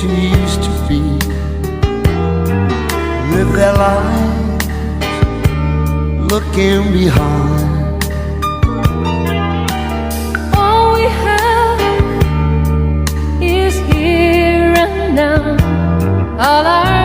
she used to be. Live their lives looking behind. All we have is here and now. All our